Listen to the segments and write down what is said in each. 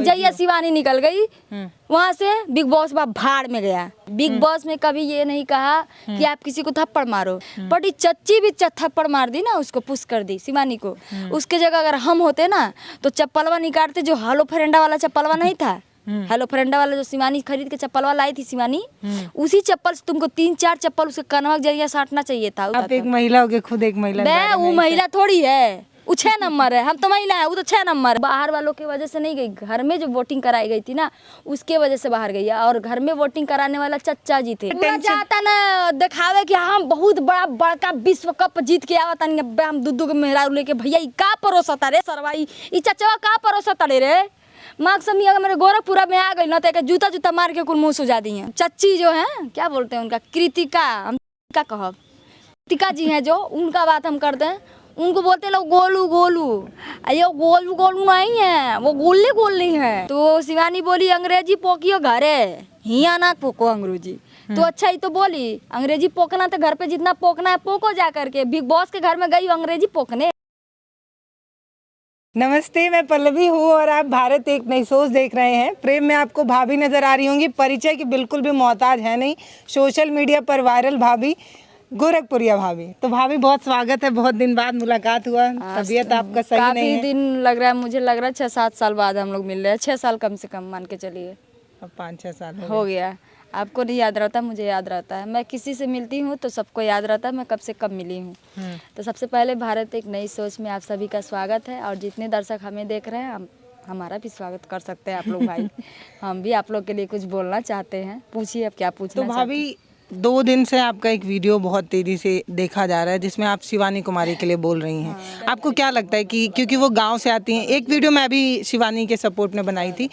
जैया शिवानी निकल गई वहाँ से बिग बॉस भाड़ में गया। बिग बॉस में कभी ये नहीं कहा कि आप किसी को थप्पड़ मारो, बट चच्ची भी थप्पड़ मार दी ना, उसको पुश कर दी शिवानी को। उसके जगह अगर हम होते ना तो चप्पलवा निकालते, जो हेलो फ्रेंडा वाला चप्पलवा नहीं था, हेलो फ्रेंडा वाला जो शिवानी खरीद के चप्पलवा लाई थी शिवानी, उसी चप्पल से तुमको 3-4 चप्पल उसके कनवा जरिया साटना चाहिए था। आप एक महिला हो के खुद एक महिला, वो महिला थोड़ी है, वो 6 नंबर है, हम तो महिला है, वो तो 6 नंबर। बाहर वालों की वजह से नहीं गई, घर में जो वोटिंग कराई गई थी ना उसके वजह से बाहर गई। और घर में वोटिंग कराने वाला चच्चा जी थे, पूरा चाहता ना दिखावे कि हम बहुत बड़का विश्व कप जीत के आवता नहीं, हम दूध के मेहरा लेके। भैया का परोसता रे सरवाई, ई चच्चा का परोसता रे माँ समी। अगर मेरे गोरखपुरा में आ गई ना तो जूता जूता मार के कुल मुँह सुझा दी है। चच्ची जो है क्या बोलते हैं उनका, कृतिका, हम क्या कहब, कृतिका जी हैं जो, उनका बात हम करते हैं। उनको बोलते लोग गोलू गोलू, ये गोलू गोलू नहीं है, वो गोली गोली है। तो शिवानी बोली अंग्रेजी पोकियो घरे, हिया ना पोको अंग्रेजी। तो अच्छा ही तो बोली अंग्रेजी पोकना तो घर पे जितना पोकना है पोको जा करके। बिग बॉस के घर में गई अंग्रेजी पोकने। नमस्ते, मैं पल्लवी हूँ और आप भारत एक नई सोच देख रहे हैं। फ्रेम में आपको भाभी नजर आ रही होंगी, परिचय की बिल्कुल भी मोहताज है नहीं, सोशल मीडिया पर वायरल भाभी, गोरखपुरिया भाभी। तो भाभी बहुत स्वागत है, बहुत दिन बाद मुलाकात हुआ, तबीयत आपका सही नहीं है? काफी दिन लग रहा है, मुझे लग रहा है 6-7 साल बाद हम लोग मिल रहे हैं। 6 साल कम से कम मान के चलिए, अब 5-6 साल हो गया। आपको नहीं याद रहता, मुझे याद रहता है। मैं किसी से मिलती हूँ तो सबको याद रहता है मैं कब से कब मिली हूँ। तो सबसे पहले भारत एक नई सोच में आप सभी का स्वागत है। और जितने दर्शक हमें देख रहे हैं, हमारा भी स्वागत कर सकते हैं आप लोग भाई। हम भी आप लोग के लिए कुछ बोलना चाहते हैं, पूछिए अब क्या पूछना। तो भाभी 2 दिन से आपका एक वीडियो बहुत तेजी से देखा जा रहा है जिसमें आप शिवानी कुमारी के लिए बोल रही हैं। आपको क्या लगता है कि क्योंकि वो गांव से आती हैं, एक वीडियो मैं भी शिवानी के सपोर्ट में बनाई थी,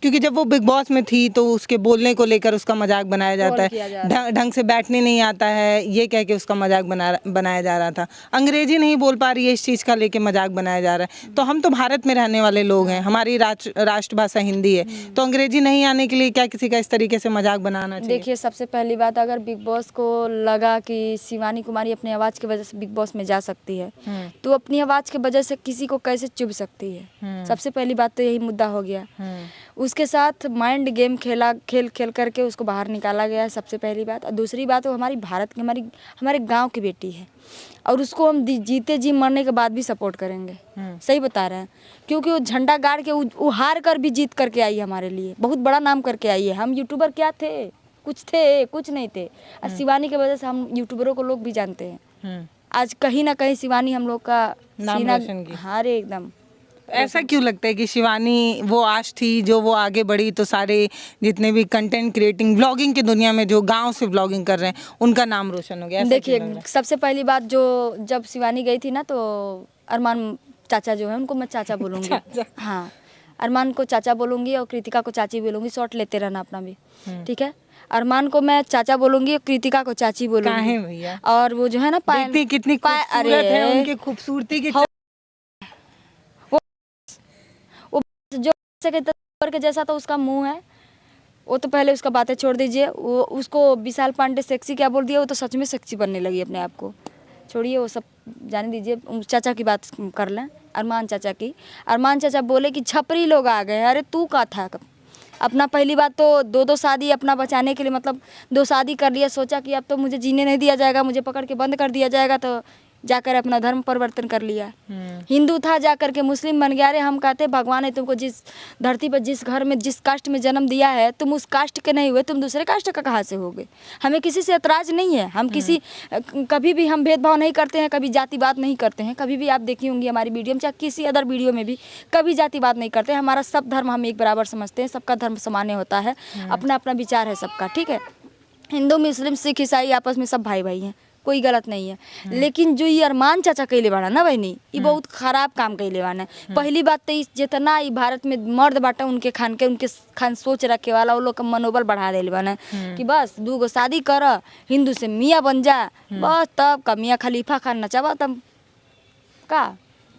क्योंकि जब वो बिग बॉस में थी तो उसके बोलने को लेकर उसका मजाक बनाया जाता है, ढंग से बैठने नहीं आता है ये कह के उसका मजाक बनाया जा रहा था। अंग्रेजी नहीं बोल पा रही है, इस चीज़ का लेके मजाक बनाया जा रहा है। तो हम तो भारत में रहने वाले लोग हैं, हमारी राष्ट्रभाषा हिंदी है, तो अंग्रेजी नहीं आने के लिए क्या किसी का इस तरीके से मजाक बनाना चाहिए? देखिए, सबसे पहली बात, अगर बिग बॉस को लगा कि शिवानी कुमारी अपनी आवाज़ की वजह से बिग बॉस में जा सकती है तो अपनी आवाज़ की वजह से किसी को कैसे चुभ सकती है। सबसे पहली बात तो यही मुद्दा हो गया। उसके साथ माइंड गेम खेल करके उसको बाहर निकाला गया है, सबसे पहली बात। और दूसरी बात, वो हमारी भारत की, हमारे गांव की बेटी है और उसको हम जीते जी मरने के बाद भी सपोर्ट करेंगे। सही बता रहे हैं, क्योंकि वो झंडा गाड़ के वो हार कर भी जीत करके आई है, हमारे लिए बहुत बड़ा नाम करके आई है। हम यूट्यूबर क्या थे, कुछ नहीं थे। और शिवानी की वजह से हम यूट्यूबरों को लोग भी जानते हैं। आज कहीं ना कहीं शिवानी हम लोग का नाम रोशन की। हाँ रे, एकदम। ऐसा क्यों लगता है कि शिवानी वो आज थी जो वो आगे बढ़ी तो सारे जितने भी कंटेंट क्रिएटिंग ब्लॉगिंग की दुनिया में जो गांव से ब्लॉगिंग कर रहे हैं उनका नाम रोशन हो गया? देखिए, सबसे पहली बात, जो जब शिवानी गई थी ना तो अरमान चाचा जो है उनको मैं चाचा बोलूँगी। हाँ, अरमान को चाचा बोलूँगी और कृतिका को चाची बोलूँगी। शॉर्ट लेते रहना अपना भी, ठीक है। अरमान को मैं चाचा बोलूँगी और कृतिका को चाची बोलूँगी भैया। और वो जो है ना देखती कितनी खूबसूरत है, उनकी खूबसूरती की जो के जैसा तो उसका मुंह है, वो तो पहले उसका बातें छोड़ दीजिए। वो उसको विशाल पांडे सेक्सी क्या बोल दिया, वो तो सच में सेक्सी बनने लगी अपने आप को। छोड़िए वो सब, जाने दीजिए। चाचा की बात कर लें, अरमान चाचा की। अरमान चाचा बोले कि छपरी लोग आ गए। अरे तू का था अपना? पहली बात तो 2 शादी अपना बचाने के लिए, मतलब 2 शादी कर लिया, सोचा कि अब तो मुझे जीने नहीं दिया जाएगा, मुझे पकड़ के बंद कर दिया जाएगा, तो जाकर अपना धर्म परिवर्तन कर लिया। हिंदू था, जाकर के मुस्लिम बन गया। अरे हम कहते भगवान ने तुमको जिस धरती पर, जिस घर में, जिस कास्ट में जन्म दिया है, तुम उस कास्ट के नहीं हुए, तुम दूसरे कास्ट का कहाँ से होगे? हमें किसी से ऐतराज नहीं है। हम कभी भी हम भेदभाव नहीं करते हैं, कभी जातिवाद नहीं करते हैं। कभी भी आप देखी होंगी हमारी वीडियो में, चाहे किसी अदर वीडियो में भी, कभी जातिवाद नहीं करते। हमारा सब धर्म हम एक बराबर समझते हैं, सबका धर्म सामान्य होता है, अपना अपना विचार है सबका, ठीक है। हिंदू मुस्लिम सिख ईसाई आपस में सब भाई भाई हैं, कोई गलत नहीं है। लेकिन जो ये अरमान चाचा कैले बाड़ा ना बहनी, ये बहुत खराब काम कैले बाड़ा। पहली बात तो जितना ही भारत में मर्द बाटा उनके खान सोच रखे वाला, वो लोग का मनोबल बढ़ा दिल बना कि बस 2 गो शादी कर, हिंदू से मियाँ बन जा, बस तब का मियाँ खलीफा खान नचावा तब का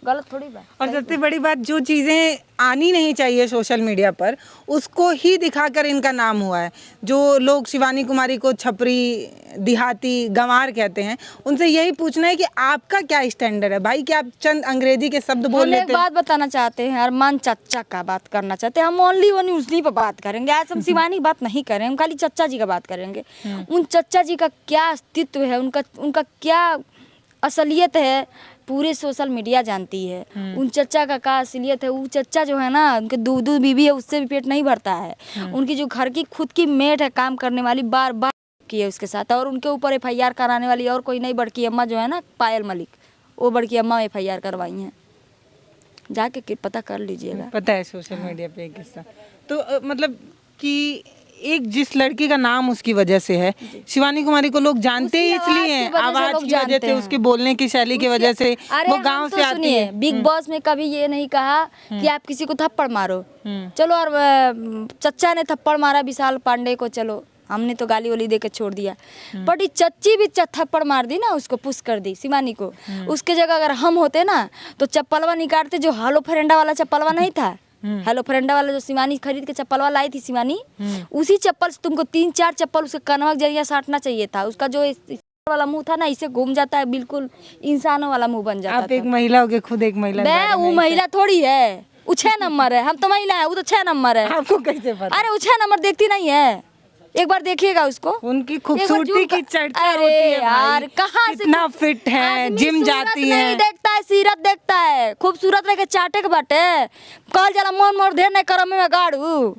गलत थोड़ी बात। और सबसे बड़ी बात, जो चीज़ें आनी नहीं चाहिए सोशल मीडिया पर उसको ही दिखाकर इनका नाम हुआ है। जो लोग शिवानी कुमारी को छपरी, देहाती, गंवार कहते हैं, उनसे यही पूछना है कि आपका क्या स्टैंडर्ड है भाई, कि आप चंद अंग्रेजी के शब्द बोल हम एक लेते हैं। बात बताना चाहते हैं, अरमान चच्चा का बात करना चाहते हैं। हम ओनली उसी पर बात करेंगे। आज हम शिवानी बात नहीं करें, हम खाली चच्चा जी का बात करेंगे। उन चच्चा जी का क्या अस्तित्व है, उनका क्या असलियत है, पूरे सोशल मीडिया जानती है। उन चच्चा का क्या असलियत है। वो चच्चा जो है ना, उनके दूध बीवी है, उससे भी पेट नहीं भरता है। उनकी जो घर की खुद की मेड है काम करने वाली, बार बार की है उसके साथ, और उनके ऊपर FIR कराने वाली और कोई नहीं, बड़की अम्मा जो है ना पायल मलिक, वो बड़की अम्मा FIR करवाई हैं। जाके पता कर लीजिएगा। पता है सोशल मीडिया पे एक किस्सा, तो मतलब कि एक जिस लड़की का नाम उसकी वजह से है, शिवानी कुमारी को लोग जानते ही इसलिए हैं, आवाज की वजह से, उसके बोलने की शैली की वजह से, वो गांव से आती है। बिग बॉस में कभी ये नहीं कहा कि आप किसी को थप्पड़ मारो। चलो, और चच्चा ने थप्पड़ मारा विशाल पांडे को, चलो हमने तो गाली वाली दे के छोड़ दिया, बट ये चच्ची भी थप्पड़ मार दी ना, उसको पुश कर दी शिवानी को। उसके जगह अगर हम होते ना तो चप्पलवा निकालते, जो हेलो फ्रेंडा वाला चप्पलवा नहीं था, हेलो फ्रेंडा वाला जो शिवानी खरीद के चप्पलवा लाई थी शिवानी, उसी चप्पल से तुमको 3-4 चप्पल उसके कनवा के जरिए साटना चाहिए था। उसका जो वाला मुंह था ना, इसे घूम जाता है, बिल्कुल इंसानों वाला मुंह बन जाता है। आप एक महिला हो के खुद एक महिला, वो महिला थोड़ी है, वो 6 नंबर है। हम तो महिला है, वो तो 6 नंबर है। आपको कैसे पता? अरे वो 6 नंबर देखती नहीं है, एक बार देखिएगा उसको। उनकी खूबसूरती की चर्चा होती अरे है यार, कहाँ से कितना फिट है, जिम जाती है। नहीं देखता है, सीरत देखता है। खूबसूरत रह के चाटे के बाटे कहल जाला, मन मोर ढेर नहीं करम में गाड़ू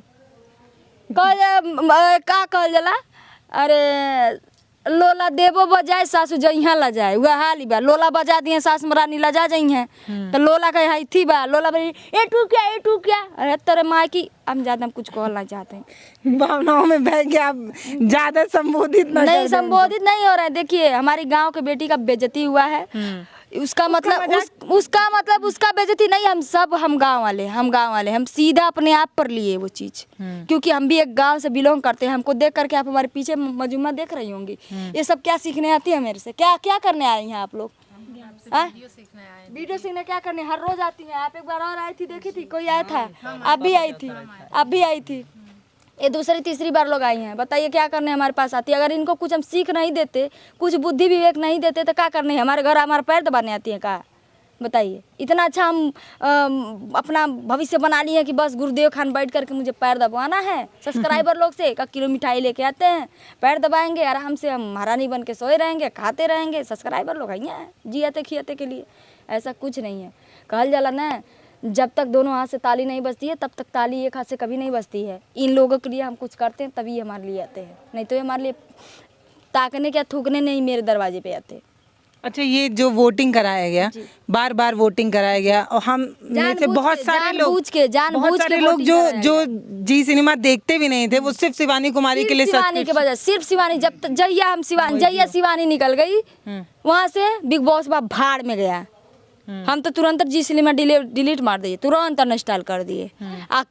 का कहल जाला। अरे लोला देवो बजाए सासू जइहा ला जाए, वह हाली बा। लोला बजा दिए सास मरानी ला जा जाई हैं, तो लोला का यहाँ थी बा। लोला बनी ए टू क्या। अरे तेरे माँ की, हम ज्यादा हम कुछ कहना चाहते हैं, भावनाओं में बह के आप ज्यादा संबोधित नहीं, संबोधित नहीं हो रहा है। देखिए, हमारी गांव के बेटी का बेइज्जती हुआ है, उसका मतलब उसका बेइज्जती नहीं, हम गांव वाले, हम सीधा अपने आप पर लिए वो चीज, क्योंकि हम भी एक गांव से बिलोंग करते हैं। हमको देख करके आप हमारे पीछे मजूमा देख रही होंगी, ये सब क्या सीखने आती है मेरे से? क्या करने आए हैं आप लोग? वीडियो सीखने क्या करने? हर रोज आती हैं आप। एक बार और आई थी, देखी थी, कोई आया था? आप भी आई थी, ये दूसरी तीसरी बार लोग आई हैं। बताइए क्या करने हमारे पास आती है? अगर इनको कुछ हम सीख नहीं देते, कुछ बुद्धि विवेक नहीं देते, तो क्या करने? हमारे घर हमारे पैर दबाने आती है का? बताइए। इतना अच्छा हम अपना भविष्य बना लिए हैं कि बस गुरुदेव खान बैठ करके मुझे पैर दबाना है। सब्सक्राइबर लोग से 1 किलो मिठाई लेके आते हैं, पैर दबाएंगे, आराम से हम महारानी बन के सोए रहेंगे, खाते रहेंगे। सब्सक्राइबर लोग हैं जियाते खियाते के लिए, ऐसा कुछ नहीं है। कहल जाला ना, जब तक दोनों हाथ से ताली नहीं बजती है, तब तक ताली एक हाथ से कभी नहीं बजती है। इन लोगों के लिए हम कुछ करते हैं तभी हमारे लिए आते हैं, नहीं तो हमारे लिए ताकने क्या थूकने नहीं मेरे दरवाजे पे आते। अच्छा, ये जो वोटिंग कराया गया, बार बार वोटिंग कराया गया, और हम में से बहुत सारे लोग जो जी सिनेमा देखते भी नहीं थे, वो सिर्फ शिवानी कुमारी के लिए, शिवानी के वजह, सिर्फ शिवानी। जब जैया शिवानी निकल गई वहाँ से, बिग बॉस भाड़ में गया। हम तो तुरंत जी सिनेमा डिलीट मार दिए, तुरंत अनइंस्टॉल कर दिए।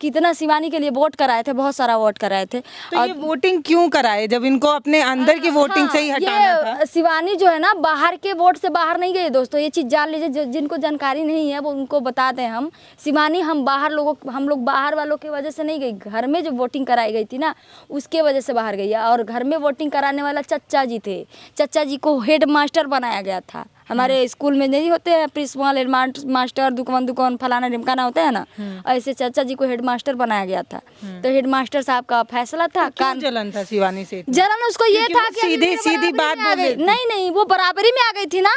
कितना शिवानी के लिए वोट कराए थे, बहुत सारा वोट कराए थे। तो ये वोटिंग क्यों कराए जब इनको अपने अंदर की वोटिंग से ही हटाना था? शिवानी जो है ना, बाहर के वोट से बाहर नहीं गई दोस्तों, ये चीज़ जान लीजिए। जिनको जानकारी नहीं है वो उनको बता दें हम। शिवानी हम लोग बाहर वालों की वजह से नहीं गई, घर में जो वोटिंग कराई गई थी ना, उसके वजह से बाहर गई। और घर में वोटिंग कराने वाला चच्चा जी थे, चच्चा जी को हेड मास्टर बनाया गया था। हमारे स्कूल में नहीं होते हैं प्रिंसिपल, हेड मास्टर, दुकान फलाना ढिमकाना होता है ना, ऐसे चाचा जी को हेड मास्टर बनाया गया था। तो हेड मास्टर साहब का फैसला था। तो जलन था शिवानी से? जलन उसको ये था कि सीधी बात बोले। नहीं, वो बराबरी में आ गई थी ना।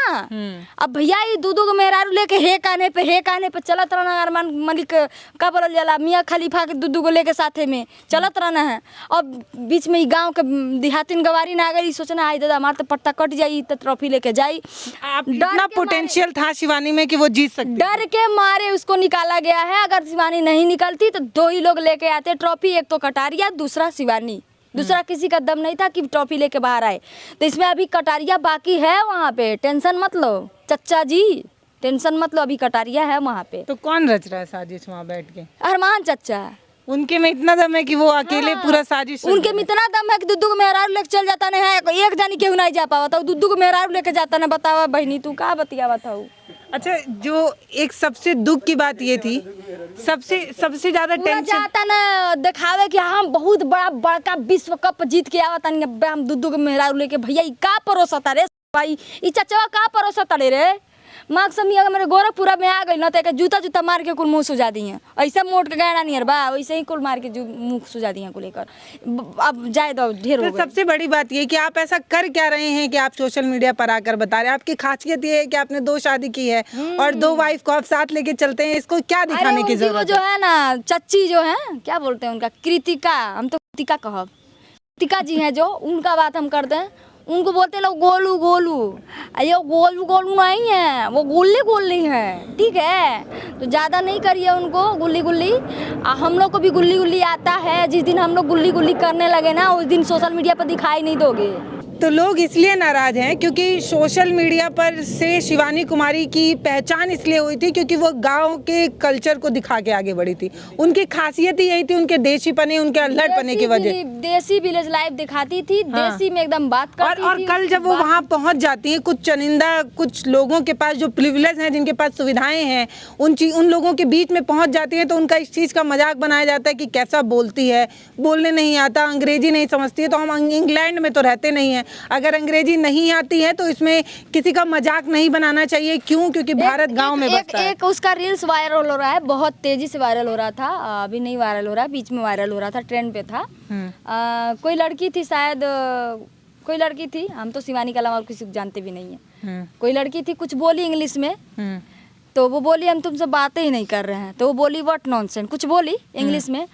अब भैया ये दूधू को मेहरारू लेके हे काने पे चलत रहना। अरमान मलिक का बोलल जाला, मियाँ खलीफा के दूधू को लेके साथे में चलत रहना है। और बीच में गाँव के देहातीन गवारी ना आ गई, सोचना आई दादा हमारा तो पट्टा कट जाई, तो ट्रॉफी लेके जाई। इतना पोटेंशियल था शिवानी में कि वो जीत सकती। डर के मारे उसको निकाला गया है। अगर शिवानी नहीं निकलती तो 2 ही लोग लेके आते ट्रॉफी, एक तो कटारिया, दूसरा शिवानी। दूसरा किसी का दम नहीं था कि ट्रॉफी लेके बाहर आए। तो इसमें अभी कटारिया बाकी है वहाँ पे, टेंशन मत लो चच्चा जी, टेंशन मत लो, अभी कटारिया है वहाँ पे। तो कौन रच रहा है साजिश वहाँ बैठ के? अरमान चच्चा। उनके में इतना दम है कि वो अकेले पूरा साजिश? उनके में इतना दम है कि दुद्दू को मेहरारू लेके चल जाता है, एक जानी केहू नहीं जा पावा था, दुद्दू को मेहरारू लेके जाता ना। बतावा बहनी, तू का बतियावा था? अच्छा, जो एक सबसे दुख की बात ये थी, सबसे ज्यादा पूरा टेंशन जाता ना दिखावे कि हम बहुत बड़का विश्व कप जीत के आवत तानी, अब्बे हम दूध के मेहरारू लेके, भैया ई का परोसता रे भाई, ई चचवा का परोसता रे माँ समी अगर मेरे गोरखपुरा में आ गई ना तो एक जूता मार के कुल मुँह सुझा दी हैं, ऐसा मोट के गहना नहीं है बा, वैसे ही कुल मार के मुँह सुझा दी हैं को लेकर। अब जाए दो ढेर हो तो गए। सबसे बड़ी बात ये कि आप ऐसा कर क्या रहे हैं कि आप सोशल मीडिया पर आकर बता रहे हैं? आपकी खासियत ये है कि आपने 2 शादी की है और 2 वाइफ को आप साथ लेके चलते हैं, इसको क्या दिखाने की उनकी वो जरूरत जो है ना चच्ची जो है, क्या बोलते हैं उनका, कृतिका, हम तो कृतिका कहब, कृतिका जी हैं जो, उनका बात हम करते हैं। उनको बोलते हैं लोग गोलू गोलू, ये गोलू गोलू नहीं है, वो गुल्ली गुल्ली है, ठीक है। तो ज़्यादा नहीं करिए उनको गुल्ली गुल्ली, हम लोग को भी गुल्ली गुल्ली आता है। जिस दिन हम लोग गुल्ली गुल्ली करने लगे ना, उस दिन सोशल मीडिया पर दिखाई नहीं दोगे। तो लोग इसलिए नाराज हैं क्योंकि सोशल मीडिया पर से शिवानी कुमारी की पहचान इसलिए हुई थी क्योंकि वो गांव के कल्चर को दिखा के आगे बढ़ी थी। उनकी खासियत ही यही थी, उनके देशीपने, उनके अल्हड़पने की वजह। देसी विलेज लाइफ दिखाती थी, हाँ। देसी में एकदम बात करती और थी। कल जब वो वहाँ पहुँच जाती हैं, कुछ चनिंदा कुछ लोगों के पास जो प्रिविलेज हैं, जिनके पास सुविधाएं हैं, उन लोगों के बीच में पहुँच जाती हैं तो उनका इस चीज़ का मजाक बनाया जाता है कि कैसा बोलती है, बोलने नहीं आता, अंग्रेजी नहीं समझती है। तो हम इंग्लैंड में तो रहते नहीं हैं, अगर अंग्रेजी नहीं आती है तो इसमें किसी का मजाक नहीं बनाना चाहिए। क्यों? क्योंकि भारत गांव में बसता है। एक उसका रील्स वायरल हो रहा है, बहुत तेजी से वायरल हो रहा था, अभी नहीं वायरल हो रहा है, बीच में वायरल हो रहा था, ट्रेंड पे था। कोई लड़की थी शायद, कोई लड़की थी, हम तो शिवानी के अलावा और किसी को जानते भी नहीं है। कोई लड़की थी, कुछ बोली इंग्लिश में, तो वो बोली हम तुमसे बातें ही नहीं कर रहे हैं, तो वो बोली व्हाट नॉनसेंस, कुछ बोली इंग्लिश में।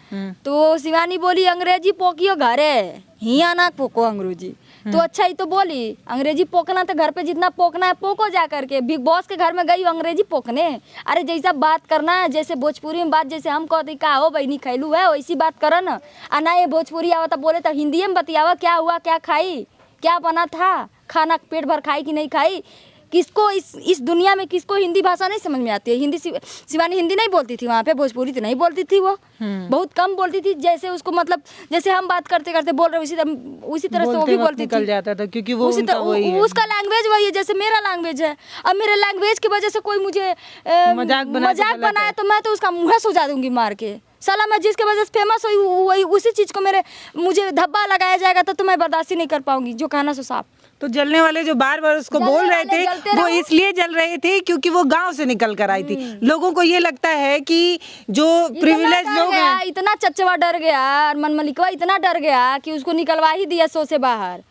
तो शिवानी बोली अंग्रेजी पोकियो घरे, हिया ना पोको अंग्रेजी। तो अच्छा ही तो बोली अंग्रेजी पोकना, तो घर पे जितना पोकना है पोको जा करके। बिग बॉस के घर में गई अंग्रेजी पोकने, अरे जैसा बात करना है, जैसे भोजपुरी में बात, जैसे हम कहते का हो बहनी खैलू है, वैसी बात कर न। ना ये भोजपुरी आवता बोले तो हिंदी में बतियावा, क्या हुआ, क्या खाई, क्या बना था, खाना पेट भर खाई कि नहीं खाई। किसको इस दुनिया में किसको हिंदी भाषा नहीं समझ में आती है? हिंदी शिवानी हिंदी नहीं बोलती थी वहाँ पे, भोजपुरी तो नहीं बोलती थी, वो बहुत कम बोलती थी। जैसे उसको मतलब जैसे हम बात करते करते बोल रहे उसी तरह से वो भी बोलती थी, जाता था क्योंकि वो उसका लैंग्वेज वही है जैसे मेरा लैंग्वेज है। अब मेरे लैंग्वेज की वजह से कोई मुझे मजाक बनाए तो मैं तो उसका मुँह सुझा दूंगी मार के। साला मैं जिसके वजह से फेमस हुई वही उसी चीज़ को मुझे धब्बा लगाया जाएगा तो मैं बर्दाश्त ही नहीं कर पाऊंगी। जो कहना सो साफ। तो जलने वाले जो बार बार उसको बोल रहे थे वो इसलिए जल रहे थे क्योंकि वो गांव से निकल कर आई थी। लोगों को ये लगता है कि जो प्रिविलेज लोग हैं, इतना चचवा डर गया, अरमान मलिकवा इतना डर गया कि उसको निकलवा ही दिया शो से बाहर।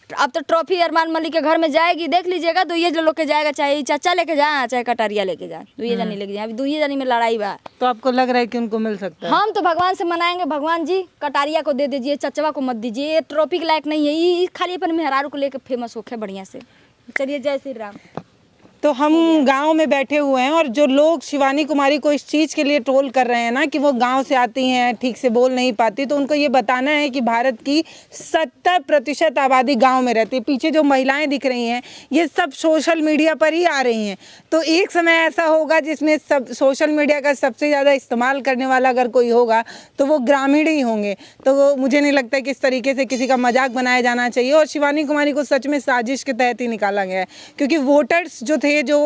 अब तो ट्रॉफी अरमान मलिक के घर में जाएगी, देख लीजिएगा। दुइये लोग के जाएगा, चाहे चाचा लेके जाए चाहे कटारिया लेके जाए, दुइये जनी लेके जाए। अभी दुइये जनी में लड़ाई बा। तो आपको लग रहा है कि उनको मिल सकता है? हम तो भगवान से मनाएंगे, भगवान जी कटारिया को दे दीजिए, चचवा को मत दीजिए। ये ट्रॉफी के लायक नहीं है, ये खाली अपन मेहरारू को लेकर फेमस होके बढ़िया से। चलिए, जय श्री राम। तो हम गांव में बैठे हुए हैं और जो लोग शिवानी कुमारी को इस चीज़ के लिए ट्रोल कर रहे हैं ना कि वो गांव से आती हैं, ठीक से बोल नहीं पाती, तो उनको ये बताना है कि भारत की 70% आबादी गांव में रहती है। पीछे जो महिलाएं दिख रही हैं ये सब सोशल मीडिया पर ही आ रही हैं। तो एक समय ऐसा होगा जिसमें सब सोशल मीडिया का सबसे ज़्यादा इस्तेमाल करने वाला अगर कोई होगा तो वो ग्रामीण ही होंगे। तो मुझे नहीं लगता कि इस तरीके से किसी का मजाक बनाया जाना चाहिए। और शिवानी कुमारी को सच में साजिश के तहत ही निकाला गया है क्योंकि वोटर्स जो थे, जो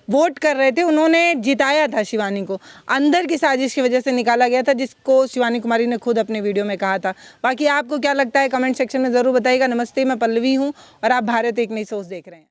वोट कर रहे थे, उन्होंने जिताया था शिवानी को। अंदर की साजिश की वजह से निकाला गया था, जिसको शिवानी कुमारी ने खुद अपने वीडियो में कहा था। बाकी आपको क्या लगता है कमेंट सेक्शन में ज़रूर बताइएगा। नमस्ते, मैं पल्लवी हूँ और आप भारत एक नई सोच देख रहे हैं।